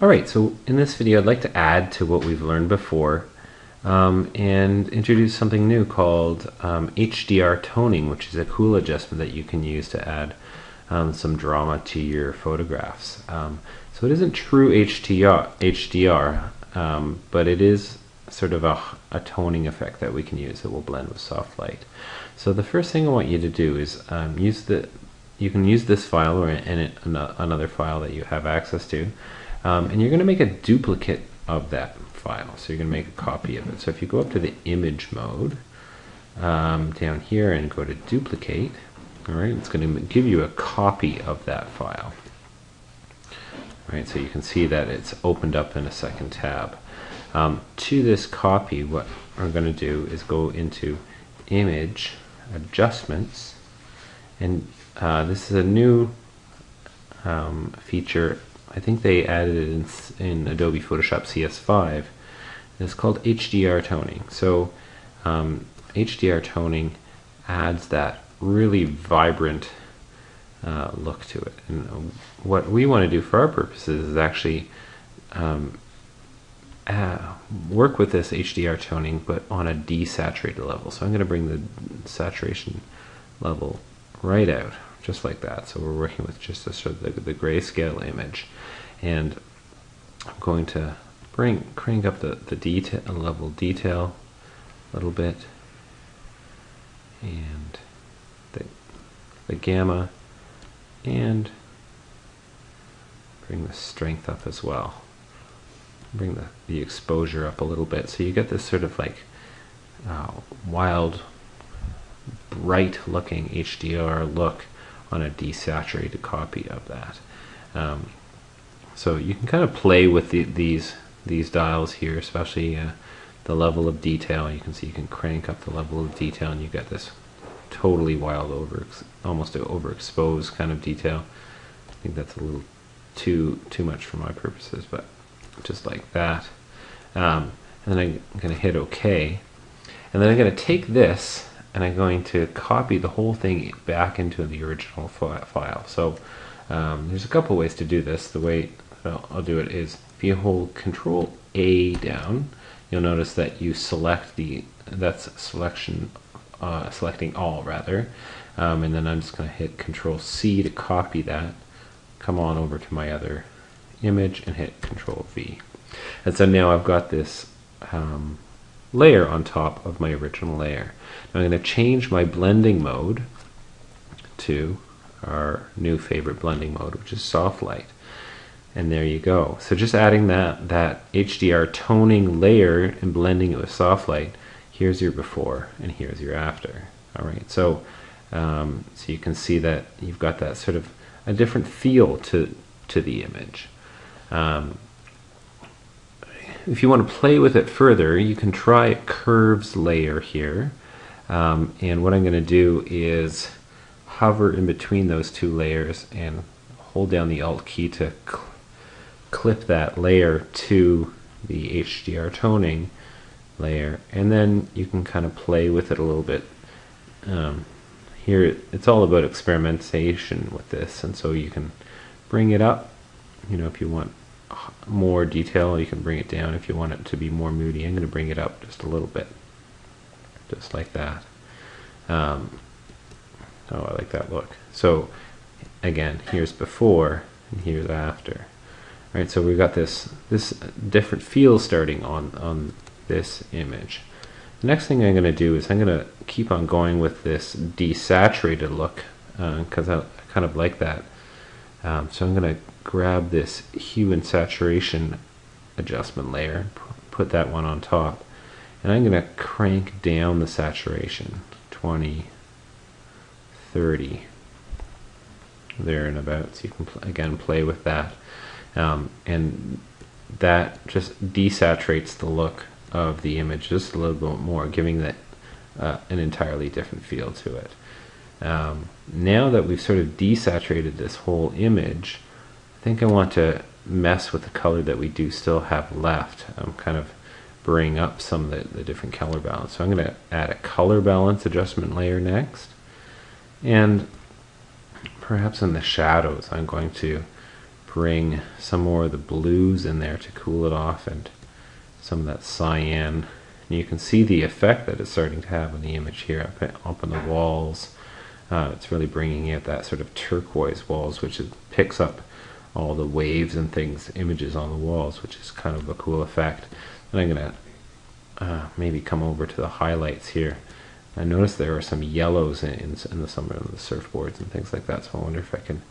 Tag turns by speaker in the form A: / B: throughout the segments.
A: Alright, so in this video I'd like to add to what we've learned before and introduce something new called HDR Toning, which is a cool adjustment that you can use to add some drama to your photographs. So it isn't true HDR, but it is sort of a toning effect that we can use that will blend with soft light. So the first thing I want you to do is you can use this file or another file that you have access to, and you're going to make a duplicate of that file. So you're going to make a copy of it. So if you go up to the image mode down here and go to duplicate, all right, it's going to give you a copy of that file. All right, so you can see that it's opened up in a second tab. To this copy, what we're going to do is go into Image, Adjustments, and this is a new feature. I think they added it in Adobe Photoshop CS5. It's called HDR Toning. So HDR Toning adds that really vibrant look to it. And what we want to do for our purposes is actually work with this HDR Toning, but on a desaturated level. So I'm going to bring the saturation level right out, just like that. So we're working with just a sort of the grayscale image, and I'm going to crank up the level detail a little bit, and the gamma, and bring the strength up as well. Bring the exposure up a little bit, so you get this sort of like wild, bright looking HDR look on a desaturated copy of that. So you can kind of play with these dials here, especially the level of detail. You can see you can crank up the level of detail and you get this totally wild, almost overexposed kind of detail. I think that's a little too much for my purposes, but just like that. And then I'm going to hit OK, and then I'm going to take this and I'm going to copy the whole thing back into the original file. So there's a couple ways to do this. The way I'll do it is, if you hold Control A down, you'll notice that you select selecting all rather, and then I'm just going to hit Control C to copy that, come on over to my other image and hit Control V. And so now I've got this layer on top of my original layer. Now I'm going to change my blending mode to our new favorite blending mode, which is soft light. And there you go. So just adding that HDR toning layer and blending it with soft light, here's your before and here's your after. All right, so so you can see that you've got that sort of a different feel to the image. If you want to play with it further, you can try a curves layer here. And what I'm going to do is hover in between those two layers and hold down the Alt key to clip that layer to the HDR toning layer, and then you can kind of play with it a little bit. Here it's all about experimentation with this, and so you can bring it up. You know, if you want more detail, you can bring it down. If you want it to be more moody, I'm going to bring it up just a little bit, just like that. Oh, I like that look. So again, here's before and here's after. All right, so we've got this different feel starting on this image. The next thing I'm going to do is I'm going to keep on going with this desaturated look because I kind of like that. So I'm going to grab this Hue and Saturation adjustment layer, put that one on top, and I'm going to crank down the saturation 20, 30, there and about, so you can again play with that. And that just desaturates the look of the image just a little bit more, giving that an entirely different feel to it. Now that we've sort of desaturated this whole image, I think I want to mess with the color that we do still have left. Kind of bring up some of the different color balance. So I'm going to add a color balance adjustment layer next, and perhaps in the shadows I'm going to bring some more of the blues in there to cool it off, and some of that cyan. And you can see the effect that it's starting to have on the image here up on the walls. It's really bringing out that sort of turquoise walls, which picks up all the waves and things, images on the walls, which is kind of a cool effect. And I'm going to maybe come over to the highlights here. I noticed there are some yellows in some of the surfboards and things like that, so I wonder if I can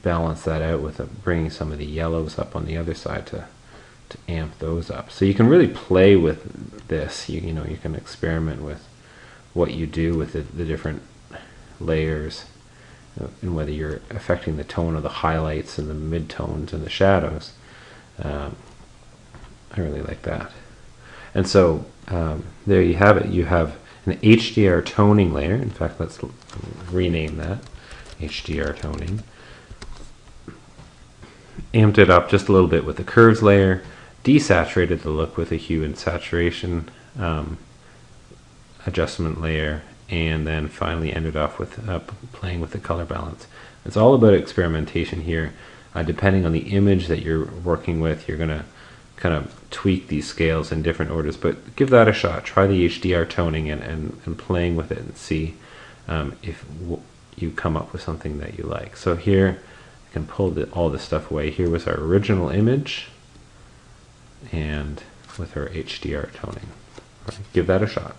A: balance that out with bringing some of the yellows up on the other side to amp those up. So you can really play with this. You know, you can experiment with what you do with the different layers, and whether you're affecting the tone of the highlights and the mid-tones and the shadows. I really like that. And so there you have it. You have an HDR toning layer. In fact, let's rename that HDR toning. Amped it up just a little bit with the curves layer, desaturated the look with a hue and saturation adjustment layer, and then finally ended off with playing with the color balance. It's all about experimentation here. Depending on the image that you're working with, you're going to kind of tweak these scales in different orders, but give that a shot. Try the HDR toning and playing with it and see if you come up with something that you like. So here I can pull all this stuff away. Here was our original image, and with our HDR toning. Right, give that a shot.